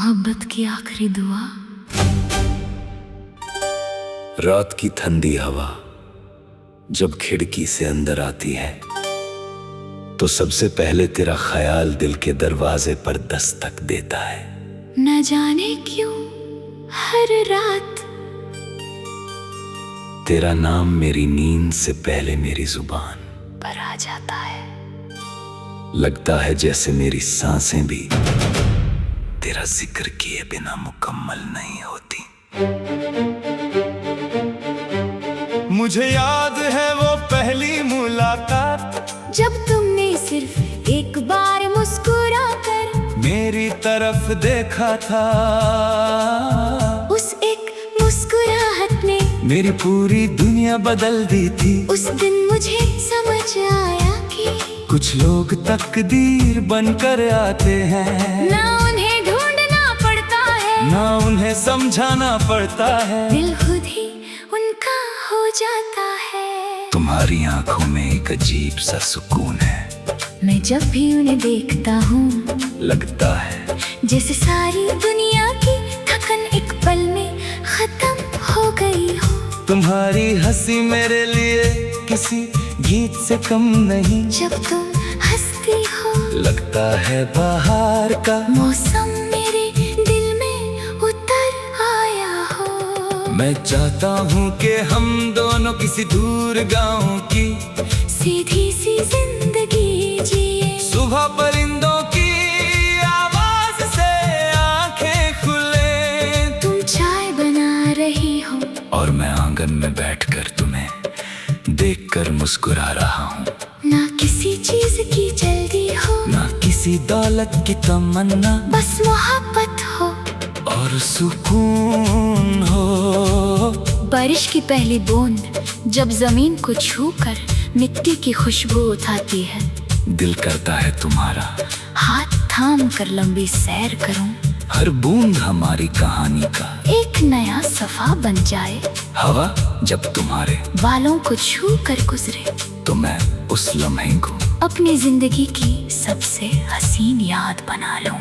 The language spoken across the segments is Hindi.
मोहब्बत की आखिरी दुआ। रात की ठंडी हवा जब खिड़की से अंदर आती है तो सबसे पहले तेरा ख्याल दिल के दरवाजे पर दस्तक देता है। न जाने क्यों हर रात तेरा नाम मेरी नींद से पहले मेरी जुबान पर आ जाता है। लगता है जैसे मेरी सांसें भी तेरा जिक्र किए बिना मुकम्मल नहीं होती। मुझे याद है वो पहली मुलाकात जब तुमने सिर्फ एक बार मुस्कुरा कर मेरी तरफ देखा था। उस एक मुस्कुराहट ने मेरी पूरी दुनिया बदल दी थी। उस दिन मुझे समझ आया कि कुछ लोग तकदीर बनकर आते हैं, ना उन्हें ढूंढना पड़ता है, ना उन्हें समझाना पड़ता है। दिल खुद ही उनका हो जाता है। तुम्हारी आंखों में एक अजीब सा सुकून है। मैं जब भी उन्हें देखता हूँ लगता है जैसे सारी दुनिया की थकन एक पल में खत्म हो गई हो। तुम्हारी हंसी मेरे लिए किसी गीत से कम नहीं। जब तुम हंसती हो लगता है बाहर का मौसम मेरे दिल में उतर आया हो। मैं चाहता हूँ कि हम दोनों किसी दूर गाँव की सीधी सी जिंदगी जिए। सुबह परिंदों की आवाज से आंखें खुले। तुम चाय बना रही हो और मैं आंगन में बैठकर तुम्हें देखकर मुस्कुरा रहा हूँ। ना किसी चीज की जल्दी हो, ना किसी दौलत की तमन्ना, बस मोहब्बत हो और सुकून हो। बारिश की पहली बूंद जब जमीन को छूकर मिट्टी की खुशबू उठाती है, दिल करता है तुम्हारा हाथ थाम कर लंबी सैर करूं। हर बूंद हमारी कहानी का एक नया सफा बन जाए। हवा जब तुम्हारे बालों को छू कर गुजरे तो मैं उस लम्हे को अपनी जिंदगी की सबसे हसीन याद बना लूं।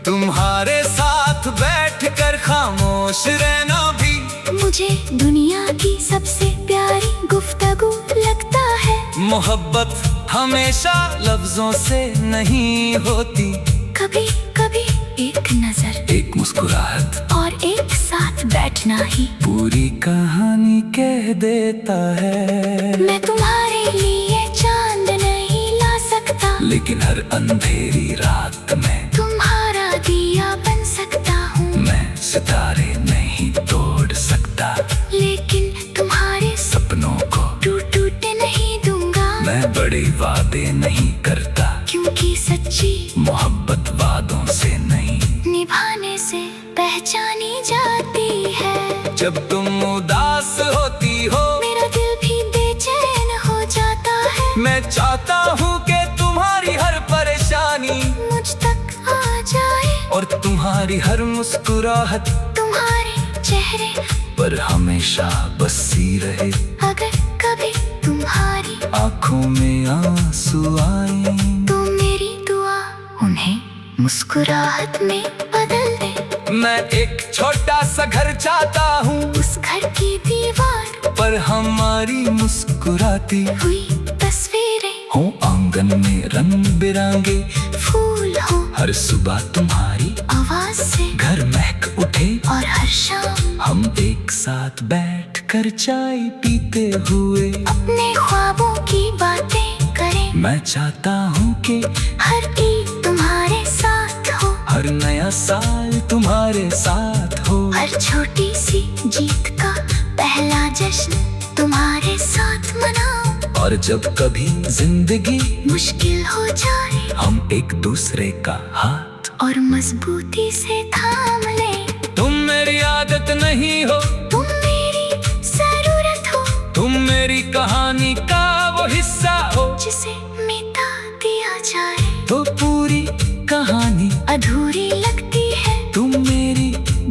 तुम्हारे साथ बैठकर खामोश रहना भी मुझे दुनिया की सबसे प्यारी गुफ्तगू लगता है। मोहब्बत हमेशा लफ्जों से नहीं होती। कभी कभी एक नजर, एक मुस्कुराहट और एक साथ बैठना ही पूरी कहानी कह देता है। मैं तुम्हारे लिए चांद नहीं ला सकता, लेकिन हर अंधेरी रात में तुम्हारा दिया बन सकता हूँ। मैं सितारे नहीं तोड़ सकता, लेकिन तुम्हारे सपनों को टूटने नहीं दूंगा। मैं बड़े वादे नहीं करता, क्योंकि सच्ची मोहब्बत वादों से नहीं निभाने से पहचानी जाती है। जब तुम उदास होती हो मेरा दिल भी बेचैन हो जाता है। मैं चाहता हूँ कि तुम्हारी हर परेशानी मुझ तक आ जाए और तुम्हारी हर मुस्कुराहट तुम्हारे चेहरे पर हमेशा बसी रहे। अगर कभी तुम्हारी आँखों में आंसू आए तो मेरी दुआ उन्हें मुस्कुराहट में बदल दे। मैं एक छोटा सा घर चाहता हूँ, उस घर की दीवार पर हमारी मुस्कुराती हुई तस्वीरें हो आंगन में रंग बिरंगे फूल हो। हर सुबह तुम्हारी आवाज से घर महक उठे और हर शाम हम एक साथ बैठ कर चाय पीते हुए अपने ख्वाबों की बातें करें। मैं चाहता हूँ कि हर ईद तुम्हारे साथ हो, हर नया साल तुम्हारे साथ हो। हर छोटी सी जीत का पहला जश्न तुम्हारे साथ मनाओ। और जब कभी जिंदगी मुश्किल हो जाए हम एक दूसरे का हाथ और मजबूती से थाम ले। तुम मेरी आदत नहीं हो, तुम मेरी जरूरत हो, तुम मेरी कहानी का वो हिस्सा हो। जिसे मिटा दिया जाए तो पूरी कहानी अधूरी लगती है। तुम मेरी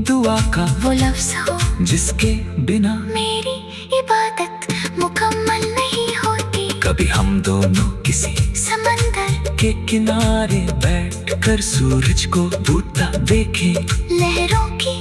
दुआ का वो लफ्ज हो जिसके बिना मेरी इबादत मुकम्मल नहीं होती। कभी हम दोनों किसी समंदर के किनारे बैठकर सूरज को बूता देखे, लहरों की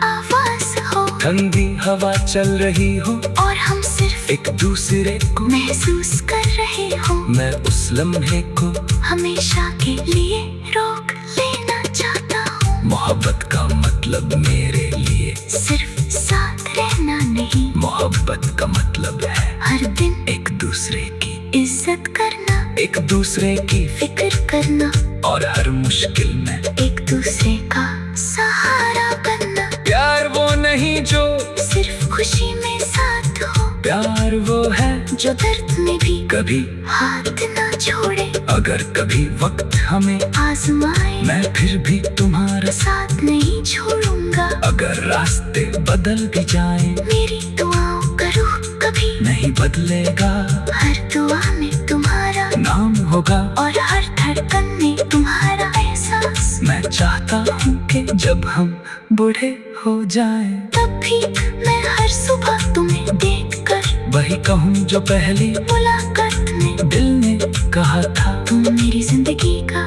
आवाज हो, ठंडी हवा चल रही हो, और हम सिर्फ एक दूसरे को महसूस कर रहे हो। मैं उस लम्हे को हमेशा के लिए रोक लेना चाहता हूँ। मोहब्बत का मतलब मेरे लिए सिर्फ साथ रहना नहीं, मोहब्बत का मतलब है हर दिन एक दूसरे की इज्जत करना, एक दूसरे की फिक्र करना, और हर मुश्किल में एक दूसरे का सहारा बनना। प्यार वो नहीं जो सिर्फ खुशी में साथ हो, प्यार वो है जो दर्द में भी कभी हाथ ना छोड़े। अगर कभी वक्त हमें आजमाए मैं फिर भी तुम्हारा साथ नहीं छोड़ूंगा। अगर रास्ते बदल भी जाए मेरी दुआओं का रुख कभी नहीं बदलेगा, हर दुआ में तुम्हारा नाम होगा और हर धड़कन में तुम्हारा एहसास। मैं चाहता हूँ कि जब हम बूढ़े हो जाएं, तब भी मैं हर सुबह तुम्हें देखकर वही कहूँ जो पहली मुलाकात में दिल ने कहा था। तुम मेरी जिंदगी का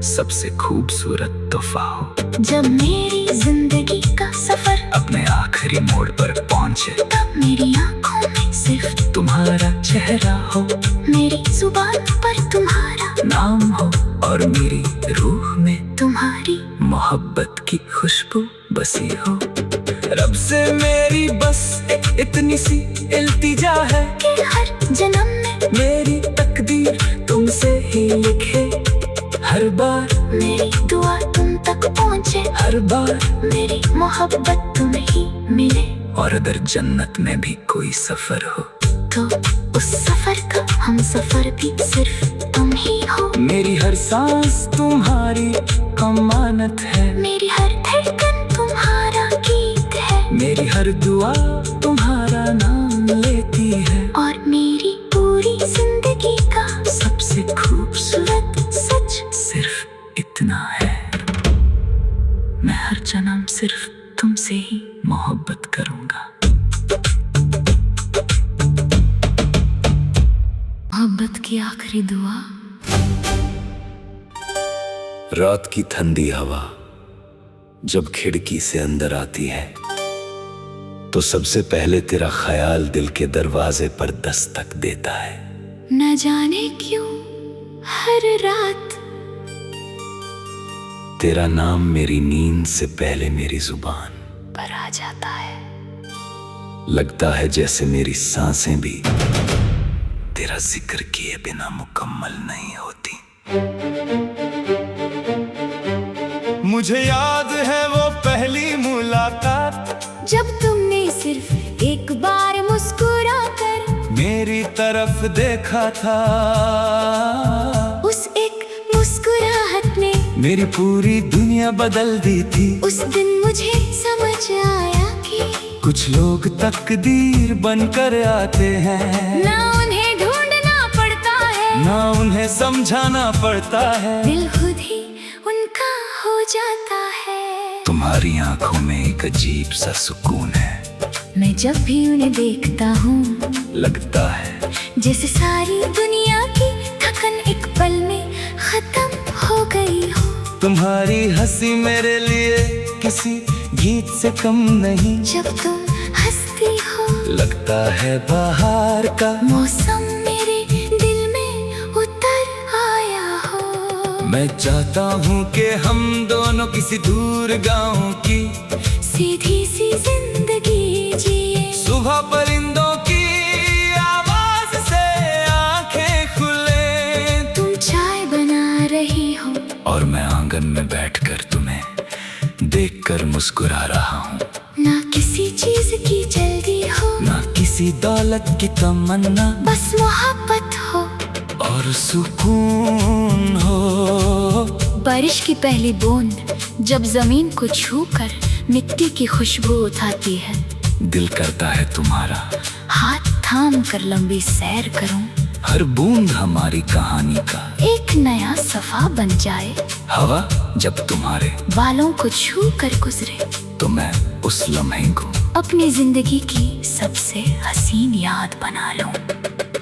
सबसे खूबसूरत तोहफा हो। जब मेरी जिंदगी का सफर अपने आखिरी मोड़ पर पहुँचे, तब मेरी आंखों में सिर्फ तुम्हारा चेहरा हो, मेरी जुबान पर तुम्हारा नाम हो, और मेरी रूह में तुम्हारी मोहब्बत की खुशबू बसी हो। रब से मेरी बस इतनी सी इल्तिजा है कि हर जन्म में मेरी तकदीर तुमसे ही लिखे। हर बार मेरी दुआ तुम तक पहुँचे, हर बार मेरी मोहब्बत तुम्हें ही मिले। और अगर जन्नत में भी कोई सफर हो, तो उस सफर का हम सफर भी सिर्फ तुम ही हो। मेरी हर सांस तुम्हारी अमानत है, मेरी हर धड़कन तुम्हारा गीत है, मेरी हर दुआ तुम्हारा नाम लेती है। और मेरी पूरी जिंदगी का सबसे खूबसूरत सच सिर्फ इतना है, मैं हर जन्म सिर्फ तुमसे ही मोहब्बत करूंगा। मोहब्बत की आखिरी दुआ। रात की ठंडी हवा जब खिड़की से अंदर आती है, तो सबसे पहले तेरा ख्याल दिल के दरवाजे पर दस्तक देता है। न जाने क्यों हर रात तेरा नाम मेरी नींद से पहले मेरी जुबान पर आ जाता है। लगता है जैसे मेरी सांसें भी तेरा जिक्र किए बिना मुकम्मल नहीं होती। मुझे याद है वो पहली मुलाकात, जब तुमने सिर्फ एक बार मुस्कुरा कर मेरी तरफ देखा था। उस एक मुस्कुराहट ने मेरी पूरी दुनिया बदल दी थी। उस दिन मुझे समझ आया कि कुछ लोग तकदीर बनकर आते हैं, ना उन्हें ढूंढना पड़ता है, ना उन्हें समझाना पड़ता है। दिल खुद ही उनका हो जाता है। तुम्हारी आंखों में एक अजीब सा सुकून है, मैं जब भी उन्हें देखता हूँ लगता है जैसे सारी दुनिया की थकन एक पल में खत्म हो गई हो। तुम्हारी हंसी मेरे लिए किसी गीत से कम नहीं, जब तुम हंसती हो लगता है बाहर का मौसम मेरे दिल में उतर आया हो। मैं चाहता हूँ कि हम दोनों किसी दूर गाँव की सीधी सी जिंदगी जिए, सुबह परिंदों की आवाज से आंखें खुले। तुम चाय बना रही हो और मैं आंगन में बैठकर तुम्हें देखकर मुस्कुरा रहा हूँ। ना किसी चीज की जल्दी हो, ना किसी दौलत की तमन्ना, बस मोहब्बत हो और सुकून हो। बारिश की पहली बूंद जब जमीन को छूकर मिट्टी की खुशबू उठाती है, दिल करता है तुम्हारा हाथ थाम कर लंबी सैर करूं, हर बूंद हमारी कहानी का एक नया सफा बन जाए। हवा जब तुम्हारे बालों को छू कर गुजरे, तो मैं उस लम्हे को अपनी जिंदगी की सबसे हसीन याद बना लूं।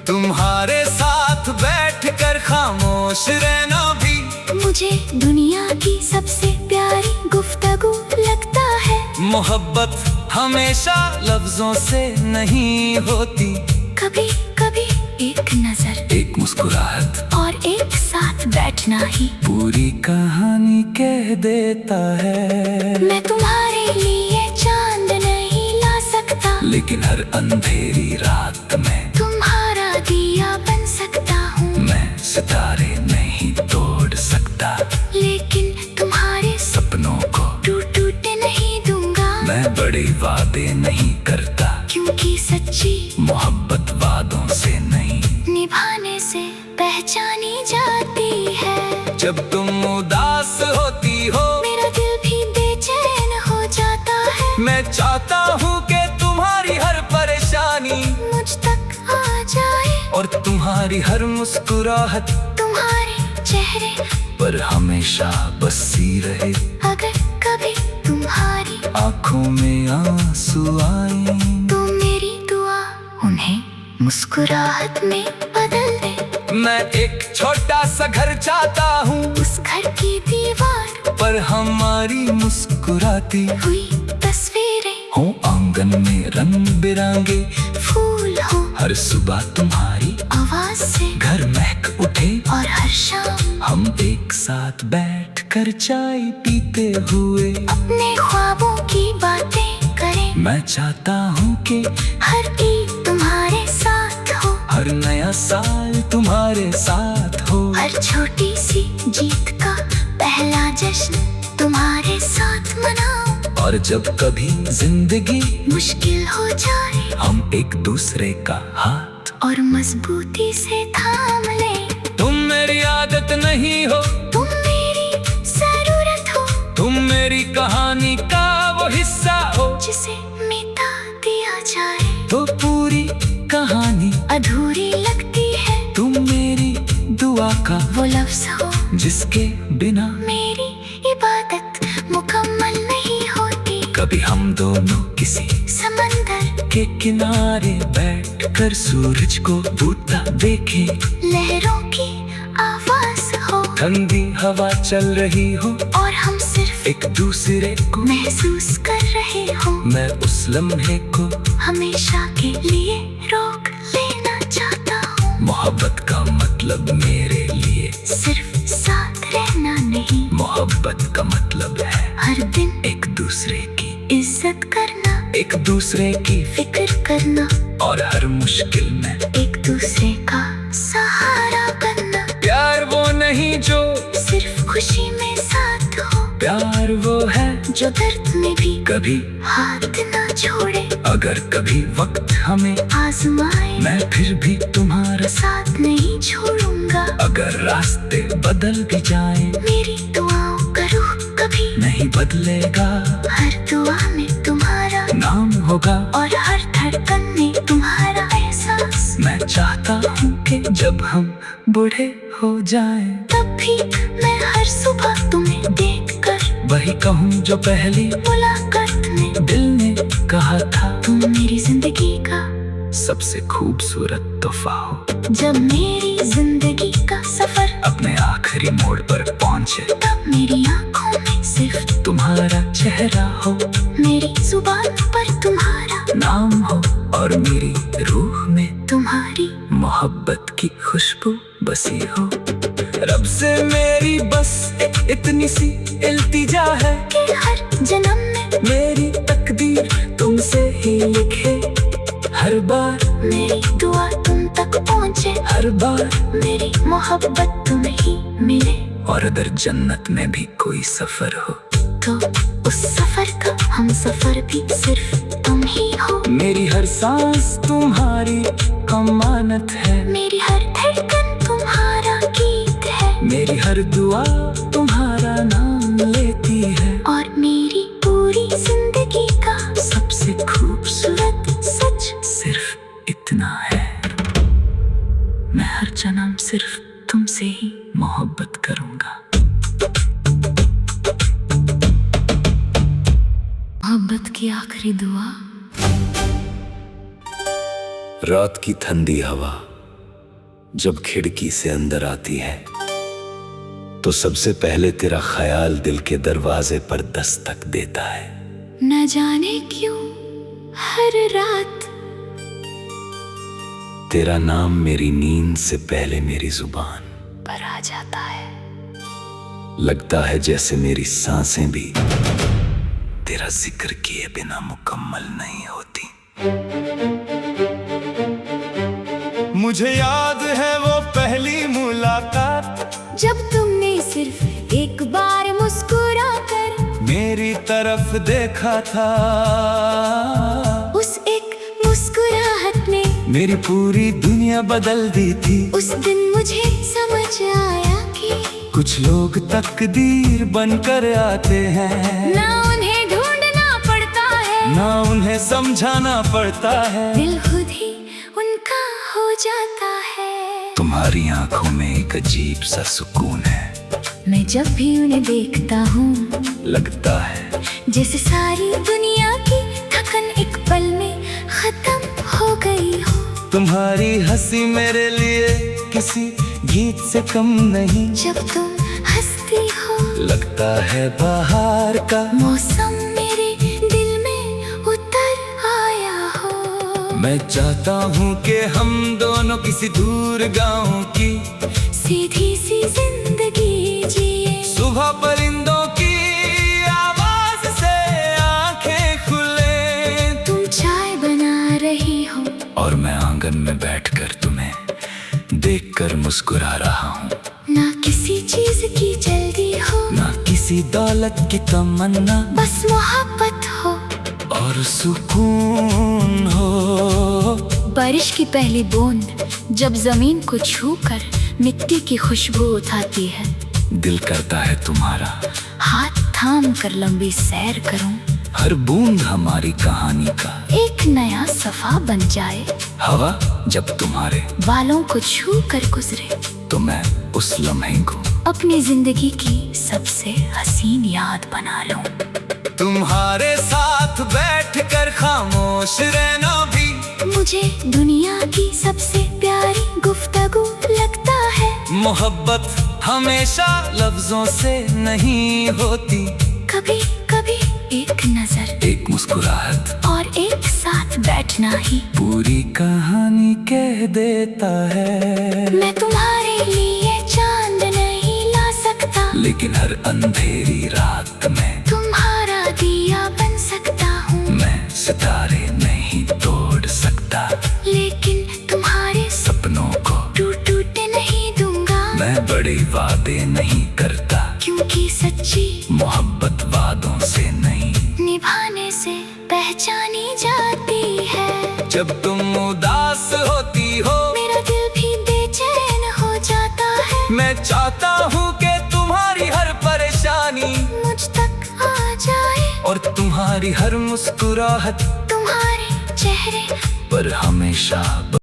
तुम्हारे साथ बैठकर खामोश रहना भी मुझे दुनिया की सबसे प्यारी गुफ्तगू लगता है। मोहब्बत हमेशा लफ्जों से नहीं होती, कभी कभी एक नजर, एक मुस्कुराहट और एक साथ बैठना ही पूरी कहानी कह देता है। मैं तुम्हारे लिए चांद नहीं ला सकता, लेकिन हर अंधेरी रात में तुम्हारा दिया बन सकता हूँ। मैं सितारे नहीं तोड़ सकता, लेकिन तुम्हारे सपनों को टूटने नहीं दूंगा। मैं बड़े वादे नहीं करता, क्योंकि सच्ची मोहब्बत वादों से नहीं निभाने से पहचानी जाती है। जब तुम उदास होती हो मेरा दिल भी बेचैन हो जाता है। मैं चाहता हूँ कि तुम्हारी हर परेशानी मुझ तक आ जाए, और तुम्हारी हर मुस्कुराहट तुम्हारे चेहरे पर हमेशा बसी रहे। अगर कभी तुम्हारी आंखों में आंसू आए तो मेरी दुआ उन्हें मुस्कुराहट में बदल दे। मैं एक छोटा सा घर चाहता हूँ, उस घर की दीवार पर हमारी मुस्कुराती हुई तस्वीरें हो आंगन में रंग बिरंगे फूल हो। हर सुबह तुम्हारी आवाज से घर महक उठे, और हर शाम हम एक साथ बैठ कर चाय पीते हुए अपने ख्वाबों की बातें करें। मैं चाहता हूँ कि हर ईद तुम्हारे साथ हो, हर नया साल तुम्हारे साथ हो, हर छोटी सी जीत का पहला जश्न तुम्हारे साथ मनाओ। और जब कभी जिंदगी मुश्किल हो जाए हम एक दूसरे का हाथ और मजबूती से थाम ले। तुम मेरी आदत नहीं हो, तुम मेरी जरूरत हो, तुम मेरी कहानी का वो हिस्सा हो, जिसे मिटा दिया जाए तो पूरी कहानी अधूरी लगती है। तुम मेरी दुआ का वो लफ्ज हो जिसके बिना मेरी इबादत मुकम्मल नहीं होती। कभी हम दोनों किसी समंदर के किनारे बैठकर सूरज को डूबता देखें, लहरों की आवाज हो, ठंडी हवा चल रही हो, और हम सिर्फ एक दूसरे को महसूस कर रहे हो। मैं उस लम्हे को हमेशा के लिए रोक लेना चाहता हूँ। मोहब्बत का मतलब मेरे लिए सिर्फ साथ रहना नहीं, मोहब्बत का मतलब है हर दिन एक दूसरे की इज्जत करना, एक दूसरे की फिक्र करना, और हर मुश्किल में एक दूसरे का सहारा बनना। प्यार वो नहीं जो सिर्फ खुशी में साथ हो, प्यार वो है जो दर्द में भी कभी हाथ न छोड़े। अगर कभी वक्त हमें आजमाए मैं फिर भी तुम्हारा साथ नहीं छोड़ूंगा। अगर रास्ते बदल भी जाए मेरी दुआओं का रुख कभी नहीं बदलेगा, हर दुआ में तुम्हारा नाम होगा और हर धड़कन में तुम्हारा एहसास। मैं चाहता हूँ कि जब हम बूढ़े हो जाएं, तब भी मैं हर सुबह तुम्हें देखकर वही कहूँ जो पहली मुलाकात में दिल ने कहा था। तुम मेरी जिंदगी का सबसे खूबसूरत तोहफा हो। जब मेरी जिंदगी का सफर अपने आखिरी मोड़ पर पहुँचे, तब मेरी आंखों में सिर्फ तुम्हारा चेहरा हो, मेरी जुबान पर तुम्हारा नाम हो, और मेरी रूह में तुम्हारी मोहब्बत की खुशबू बसी हो। रब से मेरी बस इतनी सी इल्तिजा है कि हर जन्म में मेरी तकदीर तुमसे ही लिखे। हर बार मेरी दुआ तुम तक पहुँचे, हर बार मेरी मोहब्बत तुम्हें ही मिले। और अगर जन्नत में भी कोई सफर हो, तो उस सफर का हम सफर भी सिर्फ तुम ही हो। मेरी हर सांस तुम्हारी अमानत है, मेरी हर धड़कन तुम्हारा गीत है, मेरी हर दुआ तुम्हारा नाम लेती है। और मेरी पूरी जिंदगी का सबसे खूबसूरत सच सिर्फ इतना है, मैं हर जन्म सिर्फ तुमसे ही मोहब्बत करूंगा। मोहब्बत की आखिरी दुआ। रात की ठंडी हवा जब खिड़की से अंदर आती है तो सबसे पहले तेरा ख्याल दिल के दरवाजे पर दस्तक देता है। न जाने क्यों हर रात तेरा नाम मेरी नींद से पहले मेरी जुबान पर आ जाता है। लगता है जैसे मेरी सांसें भी तेरा जिक्र किए बिना मुकम्मल नहीं होती। मुझे याद है वो पहली मुलाकात जब तुमने सिर्फ एक बार मुस्कुरा कर मेरी तरफ देखा था। उस एक मुस्कुराहट ने मेरी पूरी दुनिया बदल दी थी। उस दिन मुझे समझ आया कि कुछ लोग तकदीर बनकर आते हैं, ना उन्हें ढूंढना पड़ता है, ना उन्हें समझाना पड़ता है। दिल खुद ही उनका हो जाता है। तुम्हारी आंखों में एक अजीब सा सुकून है। मैं जब भी उन्हें देखता हूँ लगता है जैसे सारी दुनिया की थकन एक पल में खत्म हो गई हो। तुम्हारी हंसी मेरे लिए किसी गीत से कम नहीं। जब तुम हंसती हो लगता है बाहर का मौसम मेरे दिल में उतर आया हो। मैं चाहता हूँ कि हम दोनों किसी दूर गाँव की सीधी सी जिंदगी जिए। सुबह परिंदों की आवाज से आंखें खुले। तुम चाय बना रही हो और मैं आंगन में बैठकर तुम्हें देखकर मुस्कुरा रहा हूँ। ना किसी चीज की जल्दी हो, ना किसी दौलत की तमन्ना, बस मोहब्बत हो और सुकून हो। बारिश की पहली बूंद जब जमीन को छूकर मिट्टी की खुशबू उठाती है। दिल करता है तुम्हारा हाथ थाम कर लंबी सैर करूं, हर बूंद हमारी कहानी का एक नया सफा बन जाए। हवा जब तुम्हारे बालों को छू कर गुजरे तो मैं उस लम्हे को अपनी जिंदगी की सबसे हसीन याद बना लूं। तुम्हारे साथ बैठकर खामोश रहना भी मुझे दुनिया की सबसे प्यारी गुफ्तगू लगता है। मोहब्बत हमेशा लफ्जों से नहीं होती। कभी कभी एक नजर, एक मुस्कुराहट और एक साथ बैठना ही पूरी कहानी कह देता है। मैं तुम्हारे लिए चांद नहीं ला सकता, लेकिन हर अंधेरी रात में तुम्हारा दिया बन सकता हूँ। मैं सितारे नहीं तोड़ सकता, लेकिन तुम्हारे सपनों को टूटने नहीं दूंगा। मैं बड़े वादे नहीं करता, क्योंकि सच्ची मोहब्बत वादों से नहीं निभाने से पहचानी जाती है। जब तुम उदास होती हो मेरा दिल भी बेचैन हो जाता है। मैं चाहता हूँ कि तुम्हारी हर परेशानी मुझ तक आ जाए और तुम्हारी हर मुस्कुराहट तुम्हारे चेहरे पर हमेशा